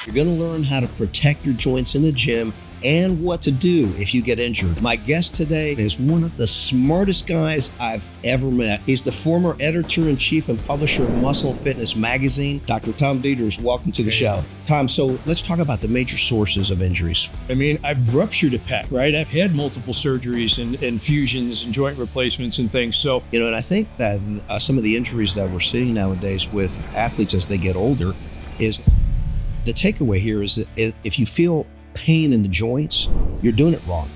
You're going to learn how to protect your joints in the gym and what to do if you get injured. My guest today is one of the smartest guys I've ever met. He's the former editor-in-chief and publisher of Muscle and Fitness magazine. Dr. Tom Deters, welcome to the show. Tom, so let's talk about the major sources of injuries. I mean, I've ruptured a pec, right? I've had multiple surgeries and fusions and joint replacements and things. So, and I think that some of the injuries that we're seeing nowadays with athletes as they get older is the takeaway here is that if you feel pain in the joints, you're doing it wrong.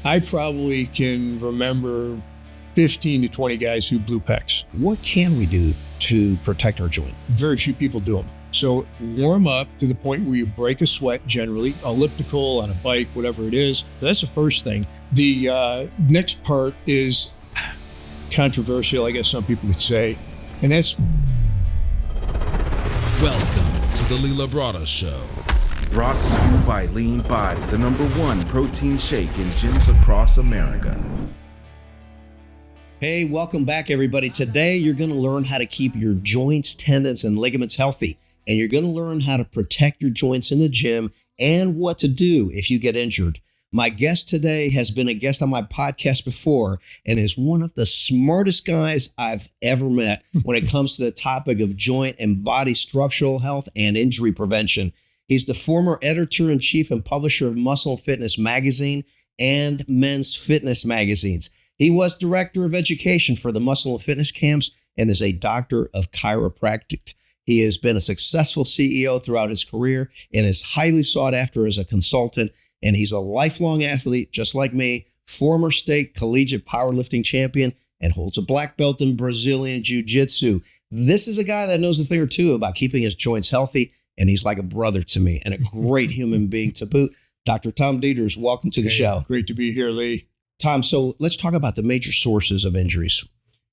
I probably can remember 15 to 20 guys who blew pecs. What can we do to protect our joint? Very few people do them. So warm up to the point where you break a sweat, generally, elliptical, on a bike, whatever it is. That's the first thing. The next part is controversial, I guess some people could say, and that's... Welcome to the Lee Labrada Show. Brought to you by Lean Body, the #1 protein shake in gyms across America. Hey, welcome back, everybody. Today, you're going to learn how to keep your joints, tendons, and ligaments healthy. And you're going to learn how to protect your joints in the gym and what to do if you get injured. My guest today has been a guest on my podcast before and is one of the smartest guys I've ever met when it comes to the topic of joint and body structural health and injury prevention. He's the former editor-in-chief and publisher of Muscle and Fitness magazine and Men's Fitness magazines. He was director of education for the Muscle and Fitness camps and is a doctor of chiropractic. He has been a successful CEO throughout his career and is highly sought after as a consultant. And he's a lifelong athlete, just like me, former state collegiate powerlifting champion, and holds a black belt in Brazilian Jiu-jitsu. This is a guy that knows a thing or two about keeping his joints healthy. And he's like a brother to me and a great human being to boot. Dr. Tom Deters, welcome to the show. Great to be here, Lee. Tom, so let's talk about the major sources of injuries.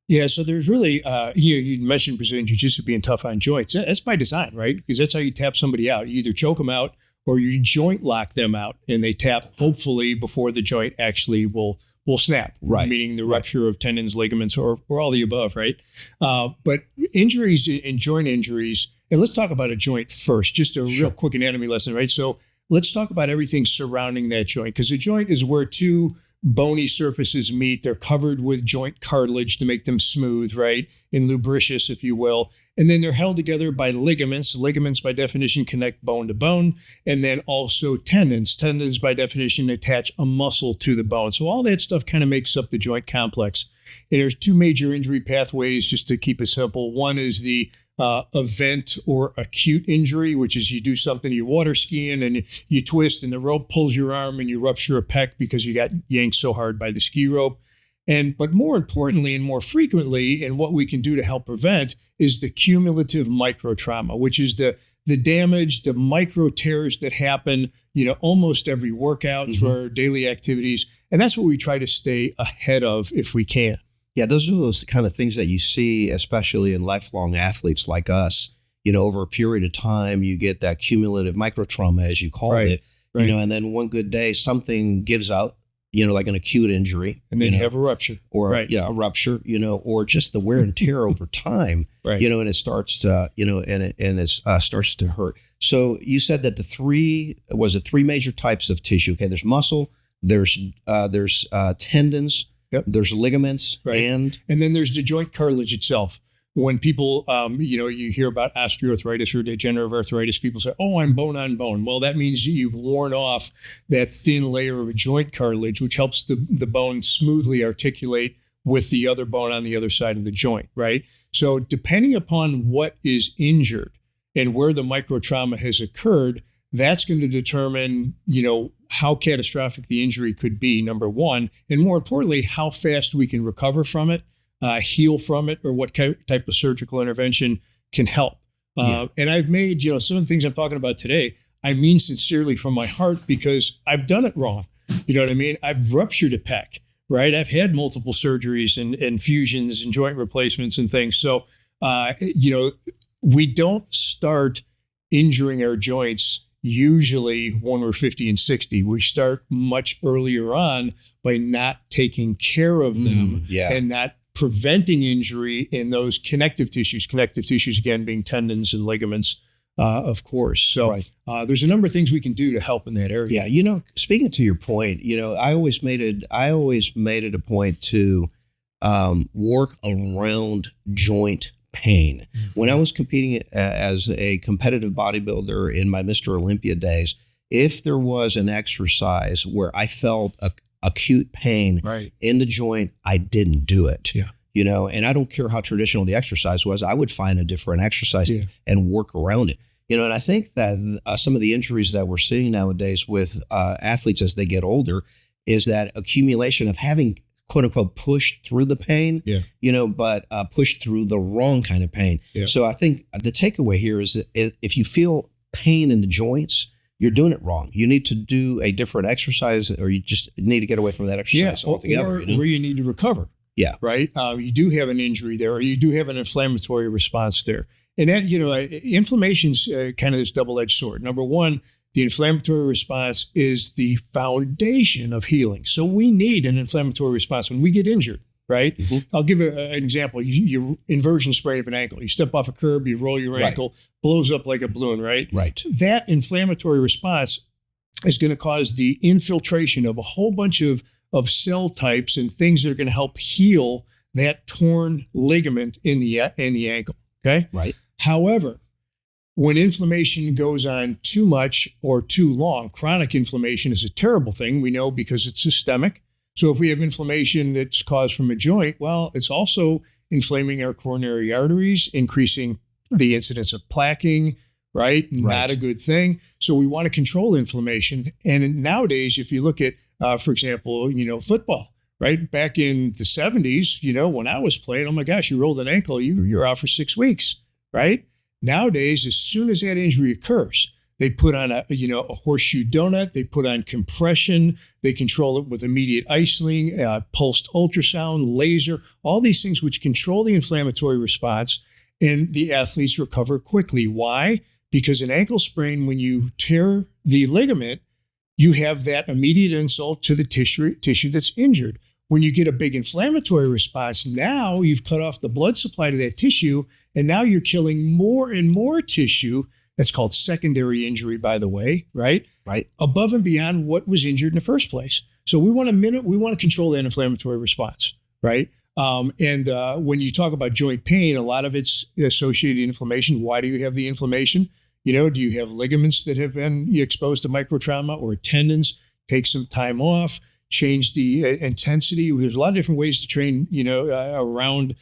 Yeah, so there's really, you mentioned Brazilian Jiu-Jitsu being tough on joints. That's by design, right? Because that's how you tap somebody out. You either choke them out or you joint lock them out and they tap, hopefully, before the joint actually will snap, right? Meaning the rupture of tendons, ligaments, or all the above, right? But injuries and joint injuries, and let's talk about a joint first, just a real quick anatomy lesson, right? So let's talk about everything surrounding that joint, because a joint is where two bony surfaces meet. They're covered with joint cartilage to make them smooth, right? And lubricious, if you will. And then they're held together by ligaments. Ligaments, by definition, connect bone to bone. And then also tendons. Tendons, by definition, attach a muscle to the bone. So all that stuff kind of makes up the joint complex. And there's two major injury pathways, just to keep it simple. One is the event or acute injury, which is you do something, you're water skiing and you twist and the rope pulls your arm and you rupture a pec because you got yanked so hard by the ski rope. But more importantly and more frequently, and what we can do to help prevent, is the cumulative microtrauma, which is the damage, the micro tears that happen, almost every workout through our daily activities. And that's what we try to stay ahead of if we can. Yeah, those are those kind of things that you see, especially in lifelong athletes like us. Over a period of time, you get that cumulative microtrauma, as you call it, right. And then one good day, something gives out, like an acute injury. And then you have a rupture. Or, a rupture, or just the wear and tear over time, right. And it starts to, it starts to hurt. So you said that the three major types of tissue. Okay, there's muscle, there's tendons, there's ligaments, right. and then there's the joint cartilage itself. When people, you hear about osteoarthritis or degenerative arthritis, people say, oh, I'm bone on bone. Well, that means you've worn off that thin layer of joint cartilage, which helps the bone smoothly articulate with the other bone on the other side of the joint, right? So depending upon what is injured and where the microtrauma has occurred, that's going to determine, how catastrophic the injury could be, number one, and more importantly, how fast we can recover from it, heal from it, or what type of surgical intervention can help. And I've made, some of the things I'm talking about today, I mean sincerely from my heart, because I've done it wrong. You know what I mean? I've ruptured a pec, right? I've had multiple surgeries and fusions and joint replacements and things. So, we don't start injuring our joints usually when we're 50 and 60. We start much earlier on by not taking care of them and not preventing injury in those connective tissues again being tendons and ligaments, of course. So there's a number of things we can do to help in that area. Yeah. Speaking to your point, I always made it a point to work around joint pain. Mm-hmm. When I was competing as a competitive bodybuilder in my Mr. Olympia days, if there was an exercise where I felt acute pain in the joint, I didn't do it. Yeah. And I don't care how traditional the exercise was, I would find a different exercise and work around it. And I think that some of the injuries that we're seeing nowadays with athletes as they get older is that accumulation of having, quote unquote, pushed through the pain, but pushed through the wrong kind of pain. Yeah. So I think the takeaway here is that if you feel pain in the joints, you're doing it wrong. You need to do a different exercise, or you just need to get away from that exercise altogether. Or where you need to recover. Yeah. Right. You do have an injury there, or you do have an inflammatory response there. And that, inflammation's kind of this double-edged sword. Number one, the inflammatory response is the foundation of healing. So we need an inflammatory response when we get injured, right? Mm-hmm. I'll give an example. You inversion sprain of an ankle. You step off a curb, you roll your ankle, blows up like a balloon, right? Right. That inflammatory response is going to cause the infiltration of a whole bunch of cell types and things that are going to help heal that torn ligament in the ankle. Okay. Right. However, when inflammation goes on too much or too long, chronic inflammation is a terrible thing. We know because it's systemic. So if we have inflammation that's caused from a joint, well, it's also inflaming our coronary arteries, increasing the incidence of plaquing, right? Not a good thing. So we want to control inflammation. And nowadays, if you look at, for example, football, right? Back in the 70s, when I was playing, oh my gosh, you rolled an ankle, you're out for 6 weeks, right? Nowadays, as soon as that injury occurs, they put on a horseshoe donut, they put on compression, they control it with immediate isolating, pulsed ultrasound, laser, all these things which control the inflammatory response, and the athletes recover quickly. Why? Because an ankle sprain, when you tear the ligament, you have that immediate insult to the tissue that's injured. When you get a big inflammatory response, now you've cut off the blood supply to that tissue, and now you're killing more and more tissue. That's called secondary injury, by the way, right? Right. Above and beyond what was injured in the first place. So we want to control that inflammatory response, right? And when you talk about joint pain, a lot of it's associated inflammation. Why do you have the inflammation? Do you have ligaments that have been exposed to microtrauma, or tendons? Take some time off, change the intensity. There's a lot of different ways to train, around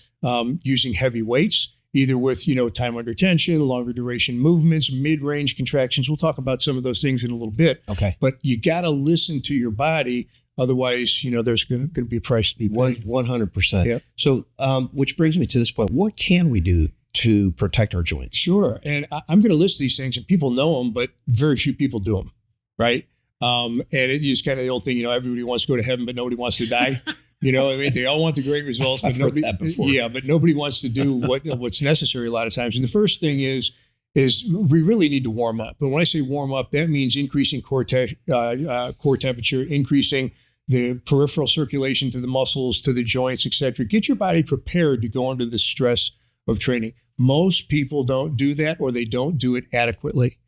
using heavy weights, either with, time under tension, longer duration movements, mid-range contractions. We'll talk about some of those things in a little bit. Okay. But you got to listen to your body. Otherwise, there's going to be a price to be paid. 100%. Yep. So, which brings me to this point. What can we do to protect our joints? Sure. And I'm going to list these things, and people know them, but very few people do them, right? And it is kind of the old thing, everybody wants to go to heaven, but nobody wants to die. They all want the great results, but nobody, but nobody wants to do what's necessary a lot of times. And the first thing is we really need to warm up. But when I say warm up, that means increasing core temperature, increasing the peripheral circulation to the muscles, to the joints, et cetera. Get your body prepared to go under the stress of training. Most people don't do that, or they don't do it adequately.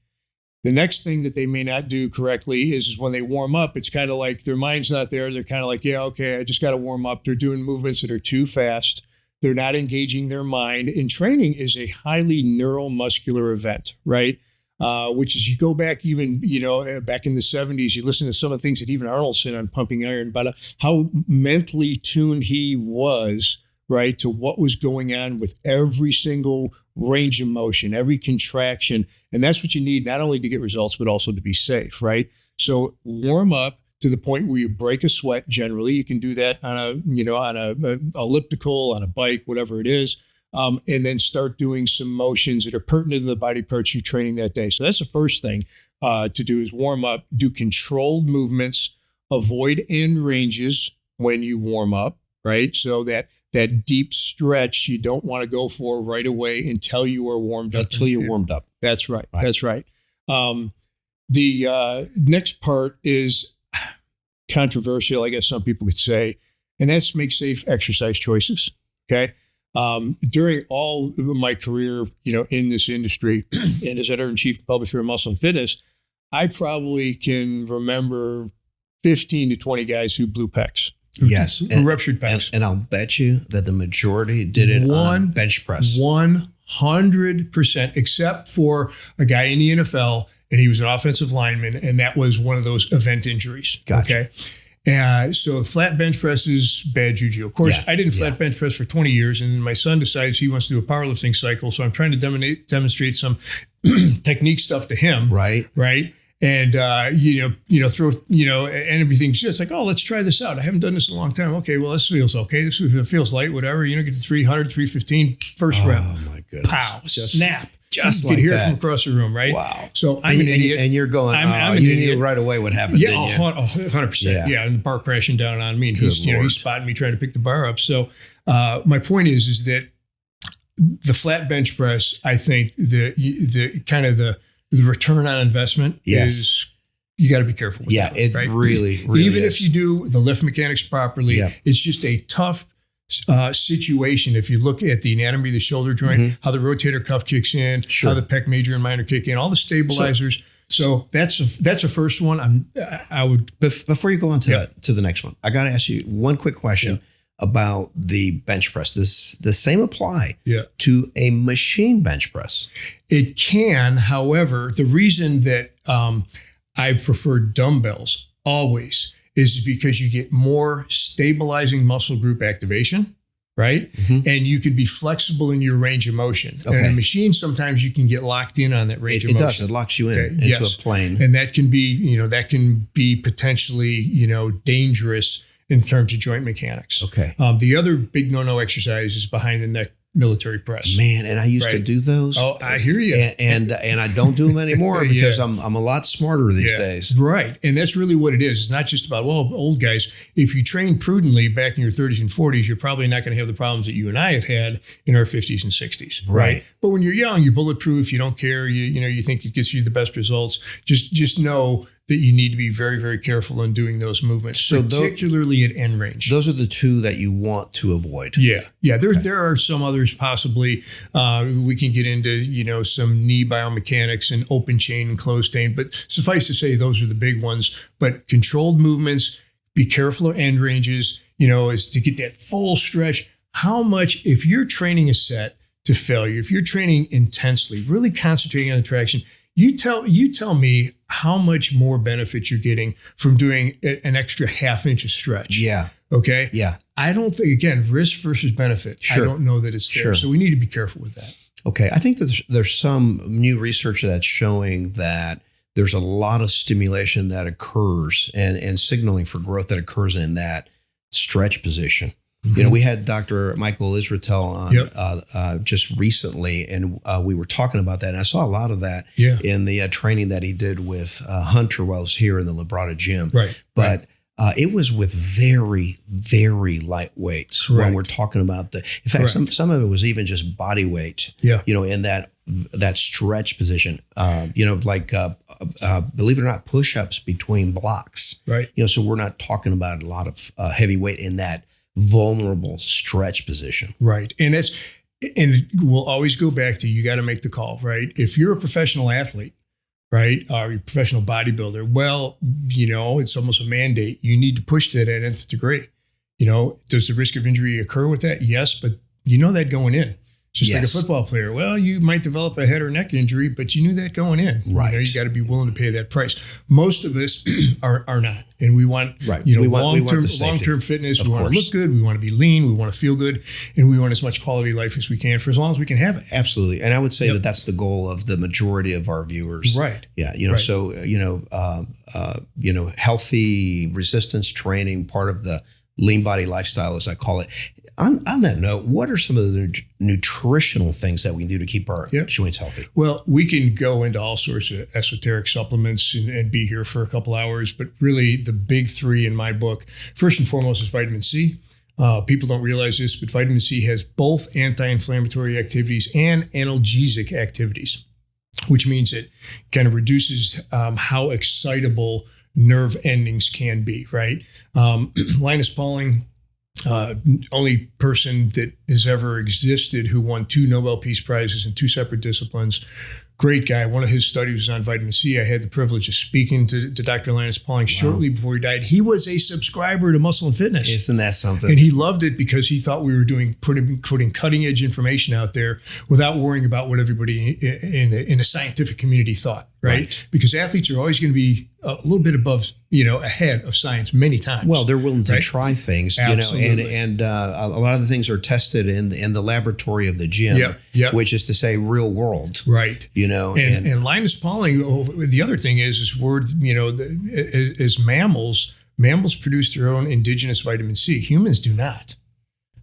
The next thing that they may not do correctly is when they warm up, it's kind of like their mind's not there. They're kind of like, yeah, okay, I just got to warm up. They're doing movements that are too fast. They're not engaging their mind. And training is a highly neuromuscular event, right? Which is, you go back even, back in the 70s, you listen to some of the things that even Arnold said on Pumping Iron about how mentally tuned he was, right, to what was going on with every single range of motion, every contraction. And that's what you need, not only to get results, but also to be safe, right? So warm up to the point where you break a sweat. Generally, you can do that on a elliptical, on a bike, whatever it is. And then start doing some motions that are pertinent to the body parts you're training that day. So that's the first thing to do, is warm up, do controlled movements, avoid end ranges when you warm up, right? So that deep stretch you don't want to go for right away until you are warmed up. Until you're warmed up. That's right. That's right. The next part is controversial, I guess some people could say, and that's make safe exercise choices. Okay. During all of my career, in this industry and as editor-in-chief and publisher of Muscle and Fitness, I probably can remember 15 to 20 guys who blew pecs. Yes. Who ruptured pecs. And I'll bet you that the majority did it on bench press. 100%, except for a guy in the NFL, and he was an offensive lineman, and that was one of those event injuries. Gotcha. Okay. So flat bench press is bad juju. Of course, I didn't flat bench press for 20 years, and my son decides he wants to do a powerlifting cycle. So I'm trying to demonstrate some technique stuff to him. Right. And, throw, and everything's just like, oh, let's try this out. I haven't done this in a long time. Okay, well, this feels okay. This feels light, whatever. Get to 300, 315, first rep. Oh, my goodness. Pow, snap. Just you like could hear that. it from across the room, right? Wow. So I'm an idiot. And you're going, I'm an you idiot. knew right away what happened, Yeah, didn't you? 100%. Yeah, and the bar crashing down on me. And he's spotting me trying to pick the bar up. So my point is that the flat bench press, I think the kind of the return on investment is you got to be careful with that. It right? really Even is. if you do the lift mechanics properly, it's just a tough situation. If you look at the anatomy of the shoulder joint, how the rotator cuff kicks in, how the pec major and minor kick in, all the stabilizers. So that's a first one. I would before you go on to the next one, I got to ask you one quick question about the bench press. Does the same apply to a machine bench press? It can. However, the reason that I prefer dumbbells always is because you get more stabilizing muscle group activation, right? And you can be flexible in your range of motion. And in a machine, sometimes you can get locked in on that range of motion. It does. It locks you in into a plane. And that can be potentially, dangerous in terms of joint mechanics. Okay. The other big no-no exercise is behind the neck military press. Man, and I used to do those. Oh, I hear you. And I don't do them anymore because I'm a lot smarter these days. Right. And that's really what it is. It's not just about, old guys. If you train prudently back in your 30s and 40s, you're probably not going to have the problems that you and I have had in our 50s and 60s. Right. But when you're young, you're bulletproof. You don't care. You think it gets you the best results. Just know that you need to be very, very careful in doing those movements, particularly at end range. Those are the two that you want to avoid. Yeah. There are some others possibly. We can get into, some knee biomechanics and open chain and closed chain, but suffice to say, those are the big ones. But controlled movements, be careful of end ranges, is to get that full stretch. How much, if you're training a set to failure, if you're training intensely, really concentrating on the traction, you tell me how much more benefit you're getting from doing an extra half inch of stretch. Yeah. Okay. Yeah. I don't think, again, risk versus benefit. I don't know that it's there. So we need to be careful with that. Okay. I think that there's some new research that's showing that there's a lot of stimulation that occurs and signaling for growth that occurs in that stretch position. We had Dr. Michael Israetel on just recently, and we were talking about that. And I saw a lot of that in the training that he did with Hunter while I was here in the Labrada gym. Right. But it was with very, very light weights when we're talking about in fact, some of it was even just body weight, in that stretch position, believe it or not, push-ups between blocks. Right. So we're not talking about a lot of heavy weight in that vulnerable stretch position. Right. And we'll always go back to, you got to make the call, right? If you're a professional athlete, right, or you're a professional bodybuilder, it's almost a mandate. You need to push to that nth degree. Does the risk of injury occur with that? Yes, but you know that going in. Just like a football player. Well, you might develop a head or neck injury, but you knew that going in. Right. You got to be willing to pay that price. Most of us are not. And we want, long-term fitness. We want to look good. We want to be lean. We want to feel good. And we want as much quality life as we can for as long as we can have it. Absolutely. And I would say that that's the goal of the majority of our viewers. Right. Yeah. So, healthy resistance training, part of the lean body lifestyle, as I call it. On that note, what are some of the nutritional things that we can do to keep our joints healthy? Well, we can go into all sorts of esoteric supplements and be here for a couple hours, but really the big three in my book, first and foremost, is vitamin C. People don't realize this, but vitamin C has both anti-inflammatory activities and analgesic activities, which means it kind of reduces how excitable nerve endings can be, right? Linus Pauling, Only person that has ever existed who won 2 Nobel Peace Prizes in 2 separate disciplines. Great guy. One of his studies was on vitamin C. I had the privilege of speaking to Dr. Linus Pauling shortly before he died. He was a subscriber to Muscle and Fitness. Isn't that something? And he loved it because he thought we were putting cutting edge information out there without worrying about what everybody in the scientific community thought, right? Because athletes are always going to be a little bit above, ahead of science many times. Well, they're willing to try things, Absolutely. and a lot of the things are tested in the laboratory of the gym, which is to say real world. Right. And Linus Pauling, the other thing is we're, as mammals produce their own indigenous vitamin C. Humans do not.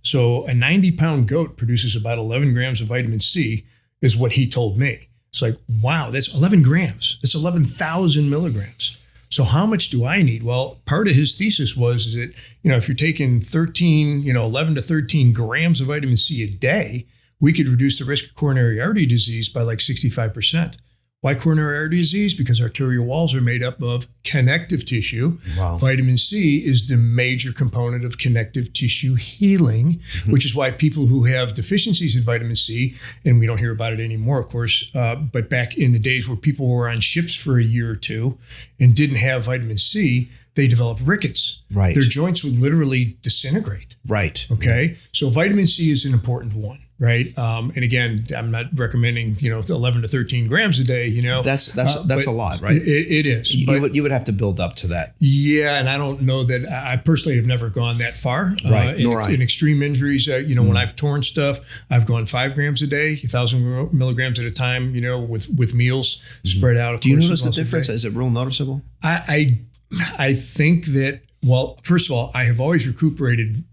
So a 90-pound goat produces about 11 grams of vitamin C is what he told me. It's like, wow, that's 11 grams. That's 11,000 milligrams. So how much do I need? Well, part of his thesis was that, if you're taking 11 to 13 grams of vitamin C a day, we could reduce the risk of coronary artery disease by like 65%. Why coronary artery disease? Because arterial walls are made up of connective tissue. Wow. Vitamin C is the major component of connective tissue healing, which is why people who have deficiencies in vitamin C, and we don't hear about it anymore, of course, but back in the days where people were on ships for a year or two and didn't have vitamin C, they developed rickets. Right. Their joints would literally disintegrate. Right. Okay. So vitamin C is an important one. Right. And again, I'm not recommending, 11 to 13 grams a day, That's a lot, right? It is. You would have to build up to that. Yeah. And I don't know that I personally have never gone that far. Right. In extreme injuries, when I've torn stuff, I've gone 5 grams a day, 1,000 milligrams at a time, with meals spread out. Do you notice the difference? Is it real noticeable? I think that, well, first of all, I have always recuperated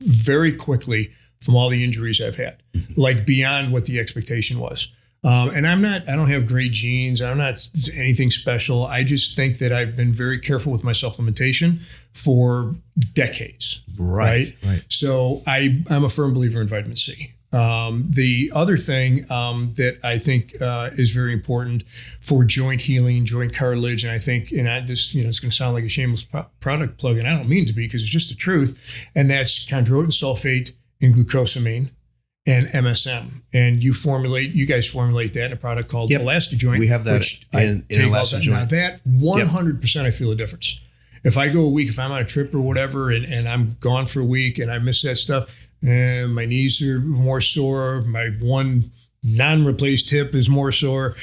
very quickly from all the injuries I've had, like beyond what the expectation was. And I don't have great genes. I'm not anything special. I just think that I've been very careful with my supplementation for decades. Right. So I'm a firm believer in vitamin C. The other thing that I think is very important for joint healing, joint cartilage, and I think, this, it's going to sound like a shameless product plug, and I don't mean to be because it's just the truth, and that's chondroitin sulfate and glucosamine and MSM. And you guys formulate that in a product called Elastojoint. We have that in Elastojoint. Now that 100% I feel a difference. If I go a week, if I'm on a trip or whatever, and I'm gone for a week and I miss that stuff, my knees are more sore, my one non-replaced hip is more sore.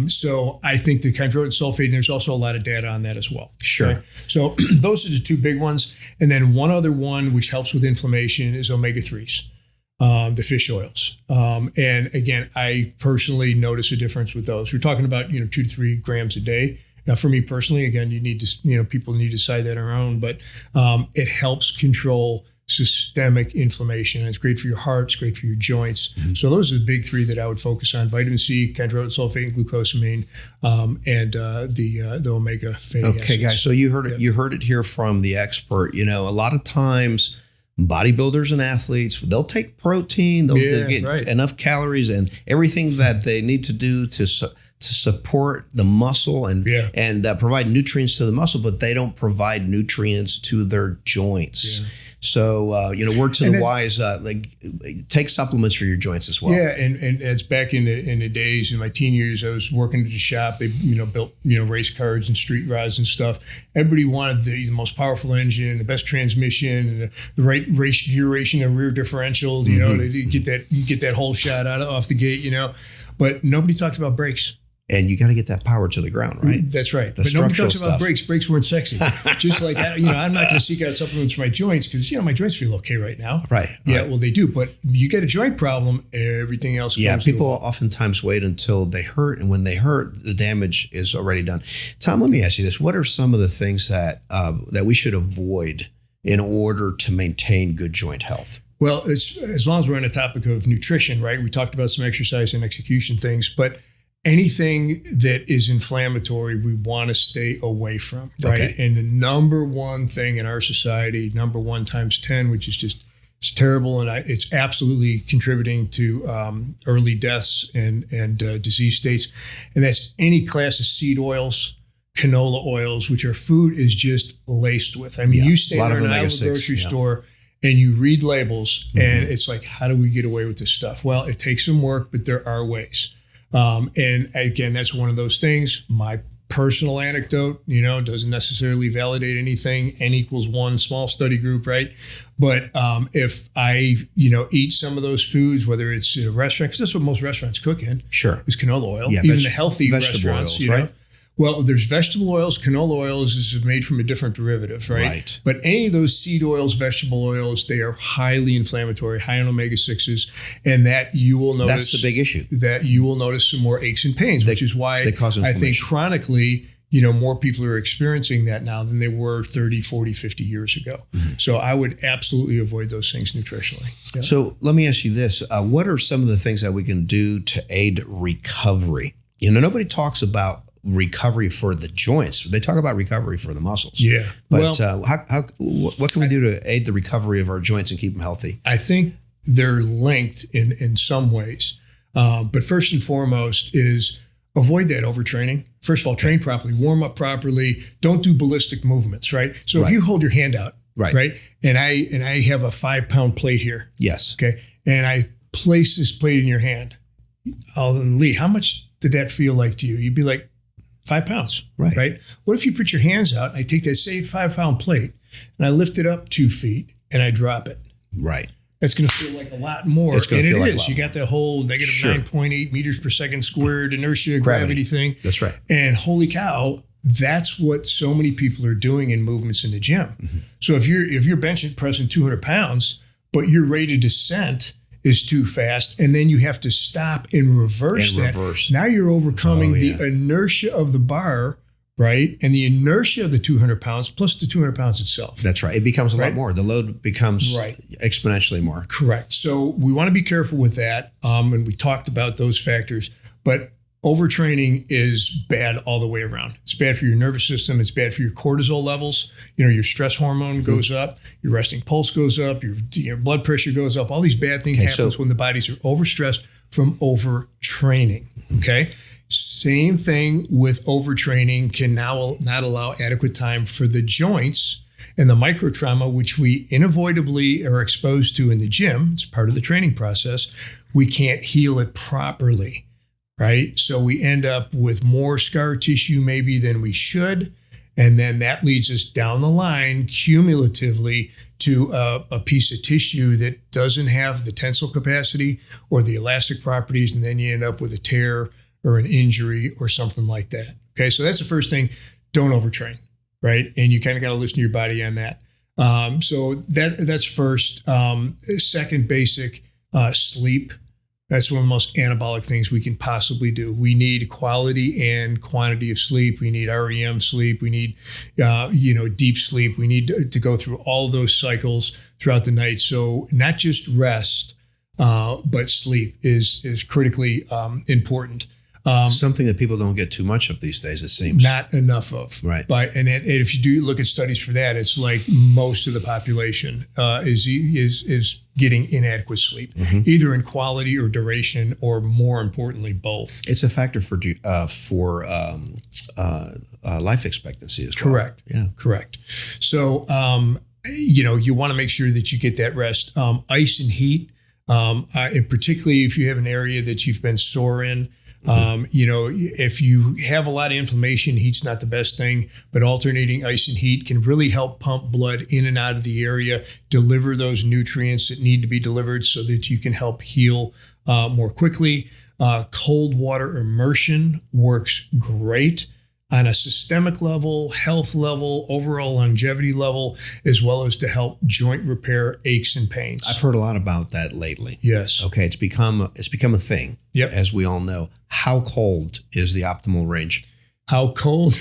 So I think the chondroitin sulfate, and there's also a lot of data on that as well. Sure. Okay? So those are the 2 big ones. And then one other one, which helps with inflammation, is omega-3s, the fish oils. And again, I personally notice a difference with those. We're talking about, 2 to 3 grams a day. Now, for me personally, again, you need to, people need to decide that on their own, but it helps control systemic inflammation. And it's great for your heart. It's great for your joints. So those are the big 3 that I would focus on: vitamin C, chondroitin sulfate, and glucosamine, and the omega fatty acids. Okay, guys. So you heard it. You heard it here from the expert. A lot of times, bodybuilders and athletes, they'll take protein, they'll get enough calories and everything that they need to do to support the muscle and provide nutrients to the muscle, but they don't provide nutrients to their joints. So, word to the wise, take supplements for your joints as well. Yeah. And it's back in the days, in my teen years, I was working at the shop. They, built, race cars and street rods and stuff. Everybody wanted the most powerful engine, the best transmission, and the right gear ratio and rear differential, to get that whole shot off the gate, but nobody talked about brakes. And you got to get that power to the ground, right? That's right. The but nobody talks stuff. about brakes. Brakes weren't sexy. Just like, I'm not going to seek out supplements for my joints because, my joints feel okay right now. Right. Yeah, well, they do. But you get a joint problem, everything else comes. Yeah, people oftentimes wait until they hurt. And when they hurt, the damage is already done. Tom, let me ask you this. What are some of the things that we should avoid in order to maintain good joint health? Well, as long as we're on the topic of nutrition, right? We talked about some exercise and execution things, but anything that is inflammatory, we want to stay away from, right? Okay. And the number one thing in our society, number 1 times 10, which is just, it's terrible. And it's absolutely contributing to early deaths and disease states. And that's any class of seed oils, canola oils, which our food is just laced with. I mean, you stand in an aisle of the grocery store and you read labels, and it's like, how do we get away with this stuff? Well, it takes some work, but there are ways. And again, that's one of those things. My personal anecdote, doesn't necessarily validate anything. N equals 1 small study group, right? But if I, eat some of those foods, whether it's in a restaurant, because that's what most restaurants cook in, Sure, is canola oil. Yeah, even the healthy vegetable restaurants, oils, right? Well, there's vegetable oils. Canola oils is made from a different derivative, right? Right. But any of those seed oils, vegetable oils, they are highly inflammatory, high in omega-6s, and that you will notice. That's the big issue. That you will notice some more aches and pains, which is why they cause I think inflammation. chronically, more people are experiencing that now than they were 30, 40, 50 years ago. So I would absolutely avoid those things nutritionally. Yeah. So let me ask you this. What are some of the things that we can do to aid recovery? Nobody talks about recovery for the joints. They talk about recovery for the muscles. Yeah. But what can we do to aid the recovery of our joints and keep them healthy? I think they're linked in some ways. But first and foremost is avoid that overtraining. First of all, train properly, warm up properly. Don't do ballistic movements, right? So if you hold your hand out, right? And I have a 5-pound plate here. Yes. Okay. And I place this plate in your hand. Lee, how much did that feel like to you? You'd be like, 5 pounds, right? What if you put your hands out and I take that same 5-pound plate and I lift it up 2 feet and I drop it? Right. That's going to feel like a lot more. It's going to feel like a lot You got that whole negative Sure. 9.8 meters per second squared inertia gravity thing. That's right. And holy cow, that's what so many people are doing in movements in the gym. So if you're bench and pressing 200 pounds, but your rate of descent is too fast, and then you have to stop and reverse that. Now you're overcoming the inertia of the bar, right? And the inertia of the 200 pounds plus the 200 pounds itself. That's right. It becomes a lot more. The load becomes exponentially more. Correct. So we want to be careful with that. And we talked about those factors, but overtraining is bad all the way around. It's bad for your nervous system. It's bad for your cortisol levels. Your stress hormone goes up, your resting pulse goes up, your blood pressure goes up. All these bad things happen when the bodies are overstressed from overtraining. Okay. Same thing with overtraining can now not allow adequate time for the joints and the microtrauma, which we unavoidably are exposed to in the gym. It's part of the training process. We can't heal it properly. Right? So we end up with more scar tissue maybe than we should. And then that leads us down the line cumulatively to a piece of tissue that doesn't have the tensile capacity or the elastic properties. And then you end up with a tear or an injury or something like that. Okay. So that's the first thing. Don't overtrain. Right. And you kind of got to listen to your body on that. So that's first. Second, basic sleep. That's one of the most anabolic things we can possibly do. We need quality and quantity of sleep. We need REM sleep. We need, deep sleep. We need to go through all those cycles throughout the night. So not just rest, but sleep is critically important. Something that people don't get too much of these days, it seems. Not enough of. Right. And if you do look at studies for that, it's like most of the population is getting inadequate sleep, either in quality or duration, or more importantly, both. It's a factor for life expectancy as well. Correct. Yeah. Correct. So, you want to make sure that you get that rest. Ice and heat, and particularly if you have an area that you've been sore in. If you have a lot of inflammation, heat's not the best thing, but alternating ice and heat can really help pump blood in and out of the area, deliver those nutrients that need to be delivered so that you can help heal more quickly. Cold water immersion works great on a systemic level, health level, overall longevity level, as well as to help joint repair, aches and pains. I've heard a lot about that lately. Yes. Okay, it's become a thing. Yep. As we all know. How cold is the optimal range? How cold?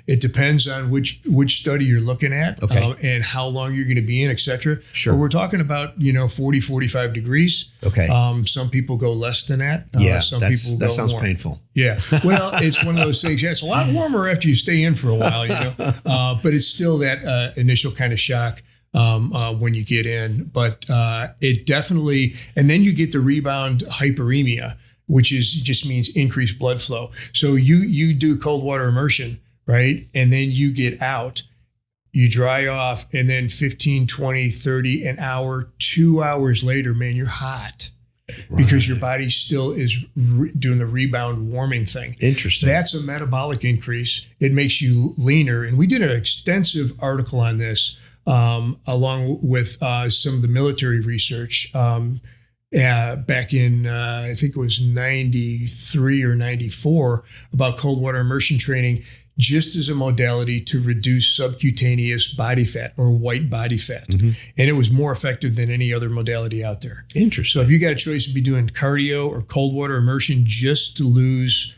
It depends on which study you're looking at, okay. And how long you're going to be in, et cetera. Sure. But we're talking about 40, 45 degrees. Okay. Some people go less than that. Some people go that sounds more. Painful. Yeah. Well, it's one of those things. Yeah, it's a lot warmer after you stay in for a while, but it's still that initial kind of shock. When you get in, but it definitely, and then you get the rebound hyperemia, which just means increased blood flow. So you do cold water immersion, right? And then you get out. you dry off, and then 15, 20, 30, an hour, 2 hours later, man, you're hot. Because your body still is doing the rebound warming thing. Interesting. That's a metabolic increase. It makes you leaner. And we did an extensive article on this along with some of the military research back in, I think it was 93 or 94, about cold water immersion training, just as a modality to reduce subcutaneous body fat or white body fat. And it was more effective than any other modality out there. Interesting. So if you got a choice to be doing cardio or cold water immersion just to lose,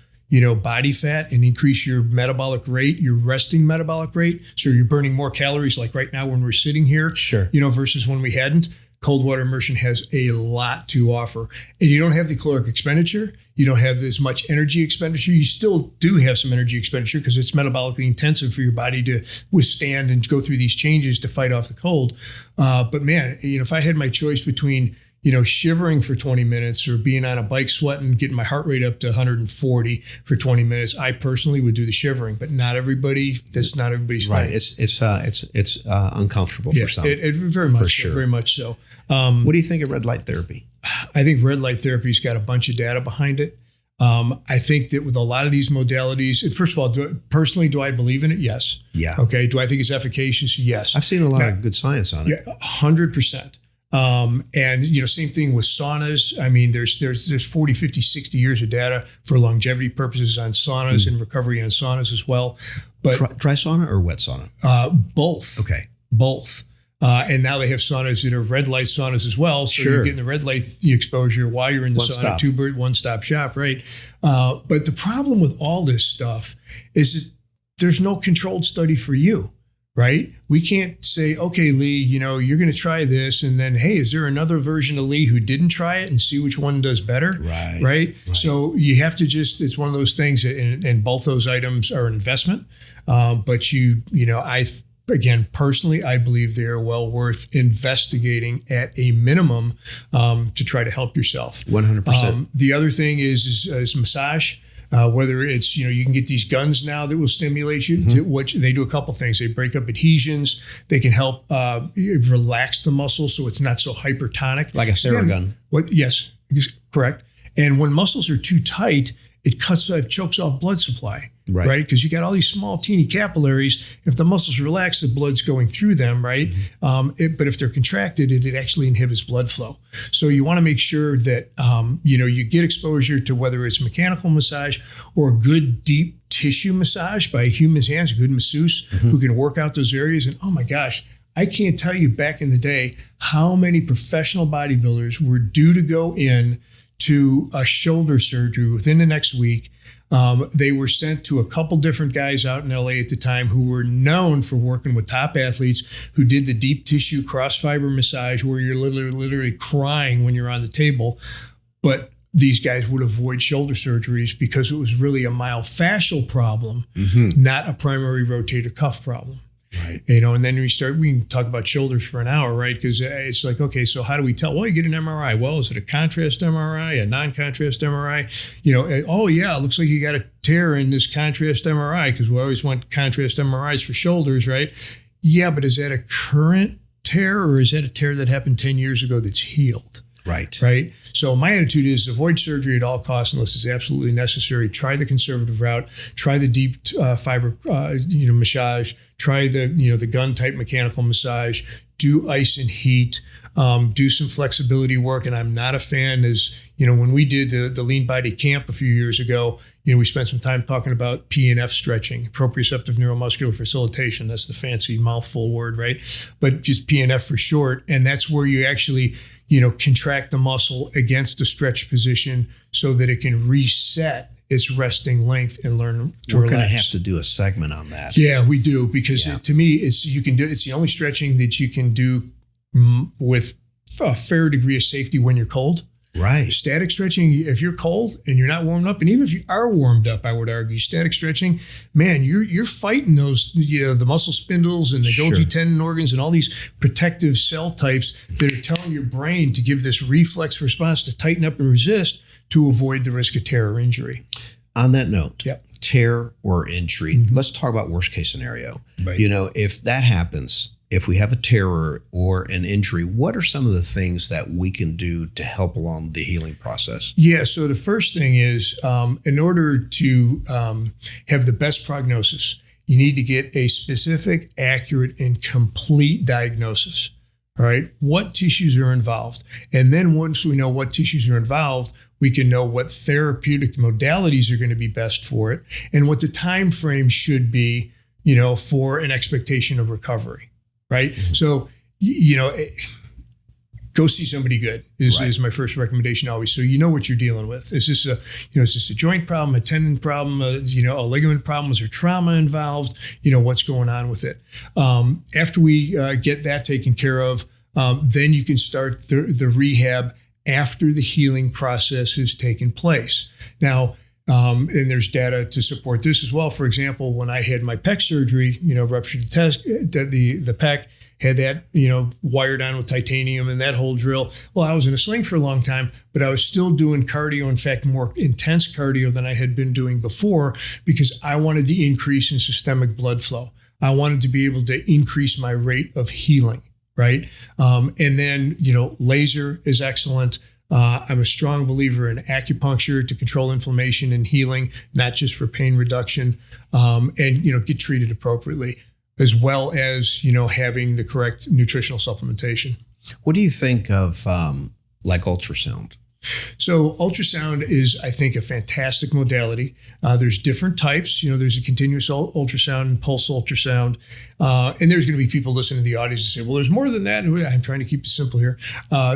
body fat and increase your metabolic rate, your resting metabolic rate, so you're burning more calories like right now when we're sitting here, versus when we hadn't, cold water immersion has a lot to offer. And you don't have the caloric expenditure. You don't have as much energy expenditure. You still do have some energy expenditure because it's metabolically intensive for your body to withstand and go through these changes to fight off the cold. But man, if I had my choice between, shivering for 20 minutes or being on a bike sweating, getting my heart rate up to 140 for 20 minutes, I personally would do the shivering, but not everybody. That's not everybody's thing. Right. It's uncomfortable for some. It very much, for sure. Very much so. What do you think of red light therapy? I think red light therapy's got a bunch of data behind it. I think that with a lot of these modalities, first of all, do I believe in it? Yes. Yeah. Okay. Do I think it's efficacious? Yes. I've seen a lot of good science on it. Yeah, 100%. And same thing with saunas. I mean, there's 40, 50, 60 years of data for longevity purposes on saunas and recovery on saunas as well. But dry sauna or wet sauna? Both. Okay. Both. And now they have saunas that are red light saunas as well. So you're getting the red light exposure while you're in the sauna. One-stop shop, right? But the problem with all this stuff is that there's no controlled study for you. Right? We can't say, okay, Lee, you're going to try this. And then, hey, is there another version of Lee who didn't try it and see which one does better? Right. So you have to it's one of those things, and both those items are an investment. But personally, I believe they are well worth investigating at a minimum to try to help yourself. 100%. The other thing is massage. Whether it's, you can get these guns now that will stimulate you, to which they do a couple things. They break up adhesions. They can help relax the muscle so it's not so hypertonic. Like a Theragun. Yes, correct. And when muscles are too tight, it chokes off blood supply, right? Because you got all these small, teeny capillaries. If the muscles relax, the blood's going through them, right? But if they're contracted, it actually inhibits blood flow. So you want to make sure that, you get exposure to whether it's mechanical massage or good deep tissue massage by a human's hands, a good masseuse who can work out those areas. And oh my gosh, I can't tell you back in the day how many professional bodybuilders were due to go in to a shoulder surgery within the next week. They were sent to a couple different guys out in LA at the time who were known for working with top athletes who did the deep tissue cross fiber massage where you're literally crying when you're on the table. But these guys would avoid shoulder surgeries because it was really a myofascial problem, not a primary rotator cuff problem. Right. And then we can talk about shoulders for an hour, right? Because it's like, okay, so how do we tell? Well, you get an MRI. Well, is it a contrast MRI, a non-contrast MRI? Oh yeah, it looks like you got a tear in this contrast MRI because we always want contrast MRIs for shoulders, right? Yeah, but is that a current tear or is that a tear that happened 10 years ago that's healed? Right. So my attitude is avoid surgery at all costs unless it's absolutely necessary. Try the conservative route. Try the deep fiber, massage. Try the gun type mechanical massage. Do ice and heat. Do some flexibility work. And I'm not a fan when we did the lean body camp a few years ago, we spent some time talking about PNF stretching, proprioceptive neuromuscular facilitation. That's the fancy mouthful word, right? But just PNF for short. And that's where you actually contract the muscle against a stretch position so that it can reset its resting length and learn to relax. We're going to have to do a segment on that. Yeah, we do, because to me, it's the only stretching that you can do with a fair degree of safety when you're cold. Right. Static stretching, if you're cold and you're not warmed up, and even if you are warmed up, I would argue static stretching, man, you're fighting those, the muscle spindles and the Golgi tendon organs and all these protective cell types that are telling your brain to give this reflex response to tighten up and resist to avoid the risk of tear or injury. On that note, tear or injury, let's talk about worst case scenario. Right. If that happens, if we have a tear or an injury, what are some of the things that we can do to help along the healing process? Yeah. So the first thing is, in order to have the best prognosis, you need to get a specific, accurate, and complete diagnosis. All right. What tissues are involved? And then once we know what tissues are involved, we can know what therapeutic modalities are going to be best for it and what the time frame should be, for an expectation of recovery. Right. So, go see somebody good is my first recommendation always. So what you're dealing with. Is this a joint problem, a tendon problem, a ligament problem? Is there trauma involved? What's going on with it? After we get that taken care of, then you can start the rehab after the healing process has taken place. Now, and there's data to support this as well. For example, when I had my pec surgery, ruptured the pec, had that, wired on with titanium and that whole drill. Well, I was in a sling for a long time, but I was still doing cardio. In fact, more intense cardio than I had been doing before, because I wanted the increase in systemic blood flow. I wanted to be able to increase my rate of healing, right? And then, laser is excellent. I'm a strong believer in acupuncture to control inflammation and healing, not just for pain reduction, and, get treated appropriately, as well as, having the correct nutritional supplementation. What do you think of like ultrasound? So ultrasound is, I think, a fantastic modality. There's different types. There's a continuous ultrasound and pulse ultrasound. And there's going to be people listening to the audience and say, well, there's more than that. I'm trying to keep it simple here.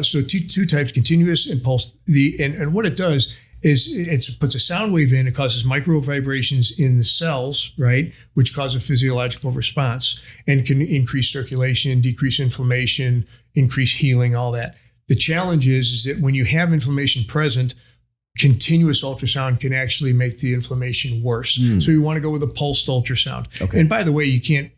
So two types, continuous and pulse. And what it does is it puts a sound wave in. It causes micro vibrations in the cells, right, which cause a physiological response and can increase circulation, decrease inflammation, increase healing, all that. The challenge is that when you have inflammation present, continuous ultrasound can actually make the inflammation worse. So you want to go with a pulsed ultrasound. Okay. And by the way, you can't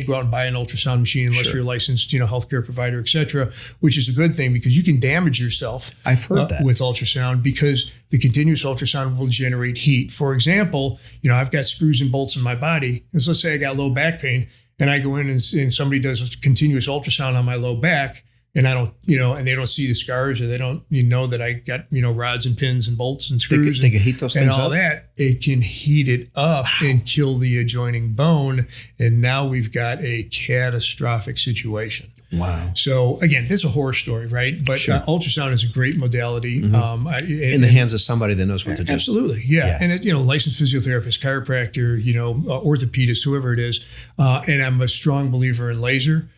go out and buy an ultrasound machine unless you're a licensed, healthcare provider, et cetera, which is a good thing because you can damage yourself. I've heard that with ultrasound, because the continuous ultrasound will generate heat. For example, I've got screws and bolts in my body. And so let's say I got low back pain and I go in and somebody does a continuous ultrasound on my low back. And I don't, and they don't see the scars, or they don't, that I got, rods and pins and bolts and screws. They can heat those things and all up? that. It can heat it up and kill the adjoining bone. And now we've got a catastrophic situation. Wow. So again, this is a horror story, right? But ultrasound is a great modality. In the hands of somebody that knows what to do. Absolutely. Yeah. And licensed physiotherapist, chiropractor, orthopedist, whoever it is. And I'm a strong believer in laser.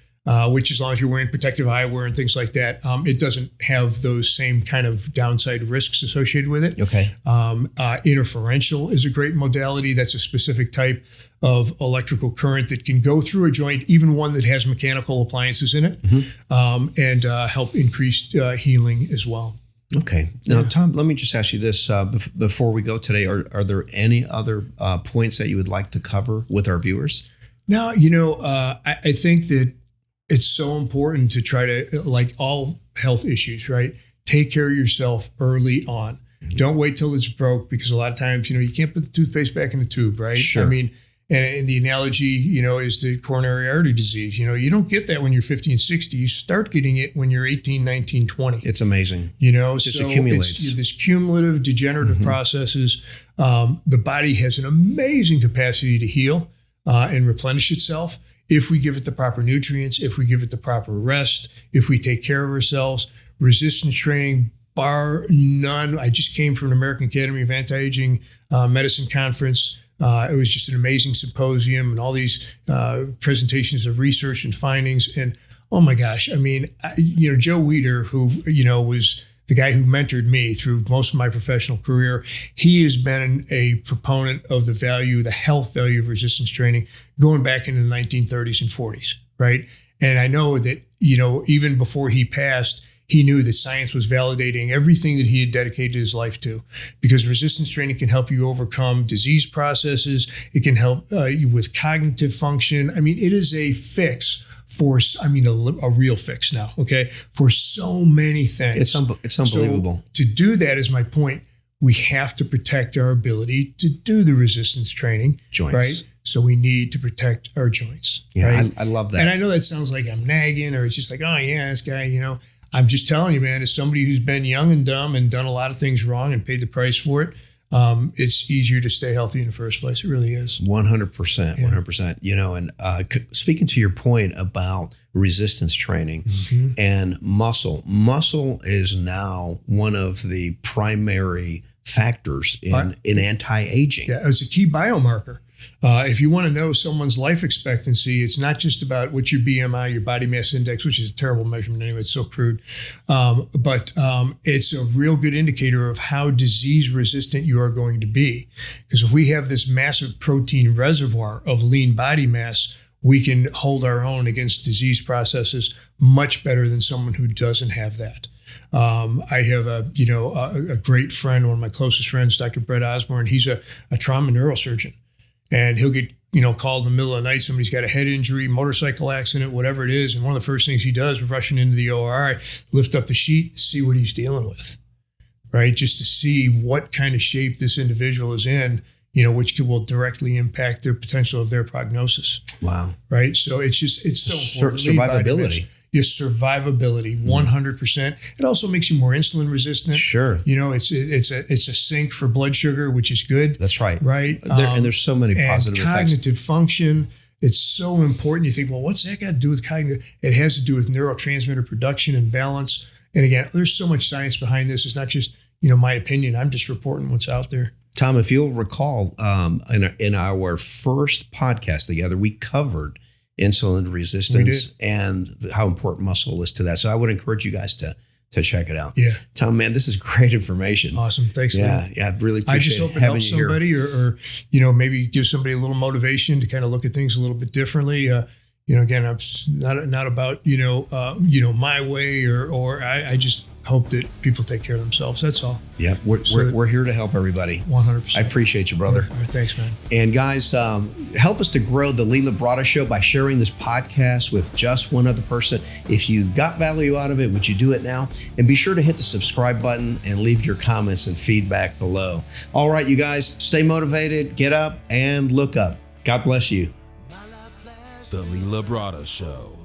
Which, as long as you're wearing protective eyewear and things like that, it doesn't have those same kind of downside risks associated with it. Okay. Interferential is a great modality. That's a specific type of electrical current that can go through a joint, even one that has mechanical appliances in it, and help increase healing as well. Okay. Now, Tom, let me just ask you this before we go today. Are there any other points that you would like to cover with our viewers? No, I think that it's so important to try to, like all health issues, right? Take care of yourself early on. Don't wait till it's broke, because a lot of times, you can't put the toothpaste back in the tube, right? Sure. I mean, and the analogy, is the coronary artery disease. You don't get that when you're 50 and 60. You start getting it when you're 18, 19, 20. It's amazing. It just accumulates. It's this cumulative degenerative processes. The body has an amazing capacity to heal and replenish itself if we give it the proper nutrients, if we give it the proper rest, if we take care of ourselves. Resistance training, bar none. I just came from an American Academy of Anti-Aging Medicine conference. It was just an amazing symposium and all these presentations of research and findings. And oh my gosh, I mean, Joe Weider, who, was the guy who mentored me through most of my professional career, he has been a proponent of the health value of resistance training going back into the 1930s and 40s, right? And I know that, even before he passed, he knew that science was validating everything that he had dedicated his life to, because resistance training can help you overcome disease processes. It can help you with cognitive function. I mean, it is a fix a real fix now, okay, for so many things. It's unbelievable. So to do that is my point. we have to protect our ability to do the resistance training. Joints. Right? So we need to protect our joints. Yeah, right? I love that. And I know that sounds like I'm nagging, or it's just like, oh yeah, this guy, I'm just telling you, man, as somebody who's been young and dumb and done a lot of things wrong and paid the price for it, it's easier to stay healthy in the first place. It really is. 100%, 100%. And speaking to your point about resistance training and muscle is now one of the primary factors in anti-aging. Yeah, it's a key biomarker. If you want to know someone's life expectancy, it's not just about what's your BMI, your body mass index, which is a terrible measurement anyway. It's so crude. But it's a real good indicator of how disease resistant you are going to be. Because if we have this massive protein reservoir of lean body mass, we can hold our own against disease processes much better than someone who doesn't have that. I have a great friend, one of my closest friends, Dr. Brett Osborne. He's a trauma neurosurgeon. And he'll get, called in the middle of the night. Somebody's got a head injury, motorcycle accident, whatever it is. And one of the first things he does, rushing into the OR, lift up the sheet, see what he's dealing with, right? Just to see what kind of shape this individual is in, which will directly impact their potential of their prognosis. Wow. Right. So it's so important. Survivability. Your survivability, 100%. It also makes you more insulin resistant. Sure. It's a sink for blood sugar, which is good. That's right. Right. And there's so many positive effects. Cognitive function. It's so important. You think, well, what's that got to do with cognitive? It has to do with neurotransmitter production and balance. And again, there's so much science behind this. It's not just, my opinion. I'm just reporting what's out there. Tom, if you'll recall, in our first podcast together, we covered insulin resistance and how important muscle is to that. So I would encourage you guys to check it out. Yeah. Tom, man, this is great information. Awesome. Thanks. Yeah. Yeah. I really appreciate I just hope it helps somebody or maybe give somebody a little motivation to kind of look at things a little bit differently. Again, I'm not about, my way or I just hope that people take care of themselves. That's all. Yeah. We're here to help everybody. 100%. I appreciate you, brother. All right, thanks, man. And guys, help us to grow the Lee Labrada Show by sharing this podcast with just one other person. If you got value out of it, would you do it now? And be sure to hit the subscribe button and leave your comments and feedback below. All right, you guys, stay motivated, get up and look up. God bless you. The Lee Labrada Show.